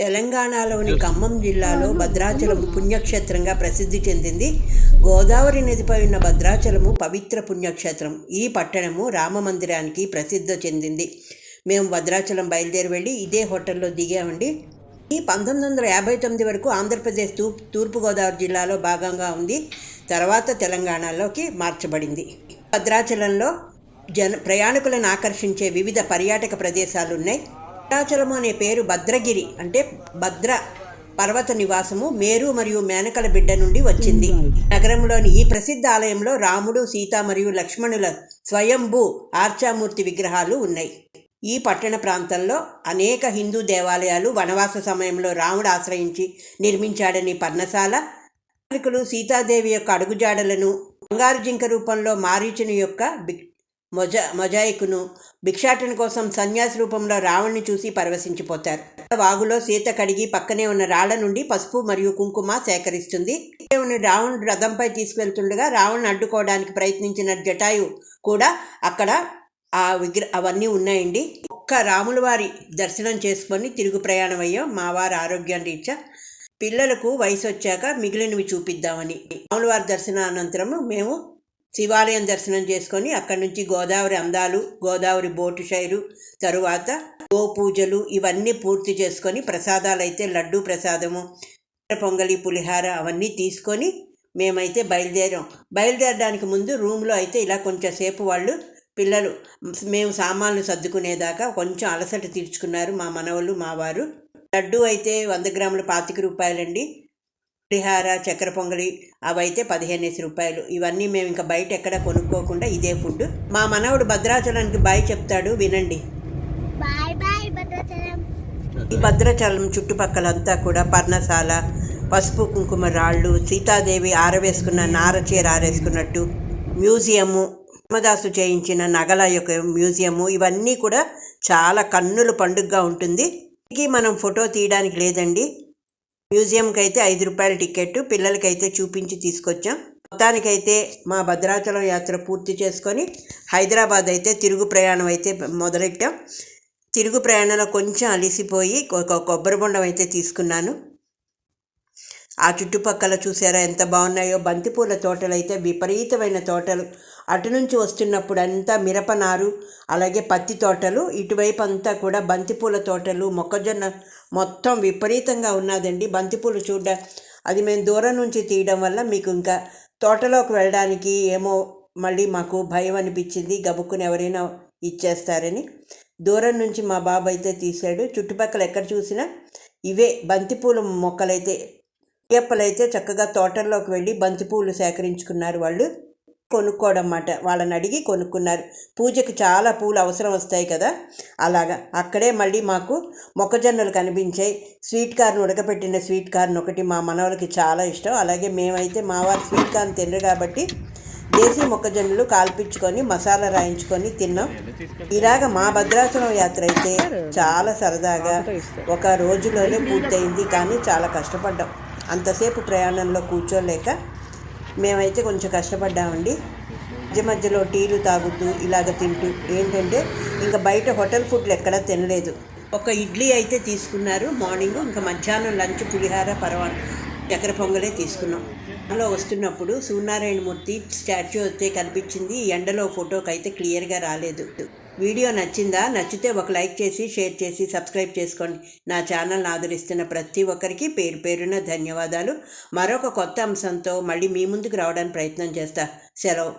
తెలంగాణలోని ఖమ్మం జిల్లాలో భద్రాచలం పుణ్యక్షేత్రంగా ప్రసిద్ధి చెందింది. గోదావరి నదిపై ఉన్న భద్రాచలము పవిత్ర పుణ్యక్షేత్రం. ఈ పట్టణము రామ మందిరానికి ప్రసిద్ధి చెందింది. మేము భద్రాచలం బయలుదేరి వెళ్ళి ఇదే హోటల్లో దిగామండి. ఈ 1959 వరకు ఆంధ్రప్రదేశ్ తూర్పుగోదావరి జిల్లాలో భాగంగా ఉంది. తర్వాత తెలంగాణలోకి మార్చబడింది. భద్రాచలంలో ప్రయాణికులను ఆకర్షించే వివిధ పర్యాటక ప్రదేశాలు ఉన్నాయి. భద్రాచలము అనే పేరు భద్రగిరి అంటే భద్ర పర్వత నివాసము, మేరు మరియు మేనకల బిడ్డ నుండి వచ్చింది. నగరంలోని ఈ ప్రసిద్ధ ఆలయంలో రాముడు, సీత మరియు లక్ష్మణుల స్వయంభూ ఆర్చామూర్తి విగ్రహాలు ఉన్నాయి. ఈ పట్టణ ప్రాంతంలో అనేక హిందూ దేవాలయాలు, వనవాస సమయంలో రాముడు ఆశ్రయించి నిర్మించాడని పర్ణశాల, సీతాదేవి యొక్క అడుగుజాడలను, బంగారు జింక రూపంలో మారీచుని యొక్క మొజాయికును, భిక్షాటన కోసం సన్యాసి రూపంలో రావణ్ణి చూసి పరవశించిపోతారు. వాగులో సీత కడిగి పక్కనే ఉన్న రాళ్ల నుండి పసుపు మరియు కుంకుమ సేకరిస్తుంది. రావణుడు రథంపై తీసుకువెళ్తుండగా రావణ్ణి అడ్డుకోవడానికి ప్రయత్నించిన జటాయు కూడా అక్కడ అవన్నీ ఉన్నాయండి. ఒక్క రాముల వారి దర్శనం చేసుకొని తిరుగు ప్రయాణం అయ్యాం. మా వారి ఆరోగ్యం రీత్యా పిల్లలకు వయసు వచ్చాక మిగిలినవి చూపిద్దామని. రాముల వారి దర్శనానంతరము మేము శివాలయం దర్శనం చేసుకొని అక్కడి నుంచి గోదావరి అందాలు, గోదావరి బోటు షైరు, తరువాత గోపూజలు ఇవన్నీ పూర్తి చేసుకొని ప్రసాదాలు అయితే లడ్డూ ప్రసాదము, పొంగలి, పులిహార అవన్నీ తీసుకొని మేమైతే బయలుదేరడానికి ముందు రూమ్లో అయితే ఇలా కొంచెంసేపు పిల్లలు మేము సామాన్లు సర్దుకునేదాకా కొంచెం అలసట తీర్చుకున్నారు మా మనవళ్ళు, మా వారు. లడ్డు అయితే 100 గ్రాములు 25 రూపాయలండి. పులిహార, చక్కెర పొంగలి అవైతే 15 రూపాయలు. ఇవన్నీ మేము ఇంకా బయట ఎక్కడ కొనుక్కోకుండా ఇదే ఫుడ్. మా మనవడు భద్రాచలానికి బాయ్ చెప్తాడు, వినండి. ఈ భద్రాచలం చుట్టుపక్కలంతా కూడా పర్ణశాల, పసుపు కుంకుమ రాళ్ళు, సీతాదేవి ఆరవేసుకున్న నార చీర ఆరేసుకున్నట్టు మ్యూజియము, రామదాసు చేయించిన నగల యొక్క మ్యూజియము, ఇవన్నీ కూడా చాలా కన్నుల పండుగగా ఉంటుంది. మనం ఫోటో తీయడానికి లేదండి. మ్యూజియంకి అయితే 5 రూపాయల టికెట్, పిల్లలకైతే చూపించి తీసుకొచ్చాం. మొత్తానికైతే మా భద్రాచలం యాత్ర పూర్తి చేసుకొని హైదరాబాద్ అయితే తిరుగు ప్రయాణం అయితే మొదలెట్టాం. తిరుగు ప్రయాణంలో కొంచెం అలిసిపోయి ఒక కొబ్బరి బొండం అయితే తీసుకున్నాను. ఆ చుట్టుపక్కల చూసారా ఎంత బాగున్నాయో. బంతిపూల తోటలు అయితే విపరీతమైన తోటలు. అటు నుంచి వస్తున్నప్పుడు అంతా మిరపనారు, అలాగే పత్తి తోటలు, ఇటువైపు అంతా కూడా బంతిపూల తోటలు, మొక్కజొన్న మొత్తం విపరీతంగా ఉన్నదండి. బంతిపూలు అది మేము దూరం నుంచి తీయడం వల్ల మీకు ఇంకా తోటలోకి వెళ్ళడానికి ఏమో మళ్ళీ మాకు భయం అనిపించింది, గబుక్కుని ఎవరైనా ఇచ్చేస్తారని. దూరం నుంచి మా బాబు అయితే తీశాడు. చుట్టుపక్కల ఎక్కడ చూసినా ఇవే బంతిపూల మొక్కలైతే, అయ్యప్పలైతే చక్కగా తోటల్లోకి వెళ్ళి బంతిపూలు సేకరించుకున్నారు. వాళ్ళు కొనుక్కోవడం అన్నమాట. వాళ్ళని అడిగి కొనుక్కున్నారు. పూజకి చాలా పూలు అవసరం వస్తాయి కదా, అలాగా. అక్కడే మళ్ళీ మాకు మొక్కజొన్నలు కనిపించాయి. స్వీట్ కార్న్, ఉడకపెట్టిన స్వీట్ కార్న్ ఒకటి మా మనవలకి చాలా ఇష్టం. అలాగే మేమైతే మా వారు స్వీట్ కార్న్ తినరు కాబట్టి దేశీ మొక్కజొన్నలు కాల్పించుకొని మసాలా రాయించుకొని తిన్నాం. ఇలాగ మా భద్రాచలం యాత్ర అయితే చాలా సరదాగా ఒక రోజులోనే పూర్తయింది. కానీ చాలా కష్టపడ్డాం. అంతసేపు ప్రయాణంలో కూర్చోలేక మేమైతే కొంచెం కష్టపడ్డామండి. మధ్యలో టీలు తాగుతూ ఇలాగ తింటూ, ఏంటంటే ఇంకా బయట హోటల్ ఫుడ్లు ఎక్కడా తినలేదు. ఒక ఇడ్లీ అయితే తీసుకున్నారు మార్నింగ్. ఇంకా మధ్యాహ్నం లంచ్ పులిహార, చక్కెర పొంగలే తీసుకున్నాం. అందులో వస్తున్నప్పుడు సూర్యనారాయణమూర్తి స్టాచ్యూ అయితే కనిపించింది. ఎండలో ఫోటోకి అయితే క్లియర్గా రాలేదు. వీడియో నచ్చిందా? నచ్చితే ఒక లైక్ చేసి, షేర్ చేసి, సబ్స్క్రైబ్ చేసుకోండి. నా ఛానల్ని ఆదరిస్తున్న ప్రతి ఒక్కరికి పేరు పేరున ధన్యవాదాలు. మరొక కొత్త అంశంతో మళ్ళీ మీ ముందుకు రావడానికి ప్రయత్నం చేస్తా. సెలవు.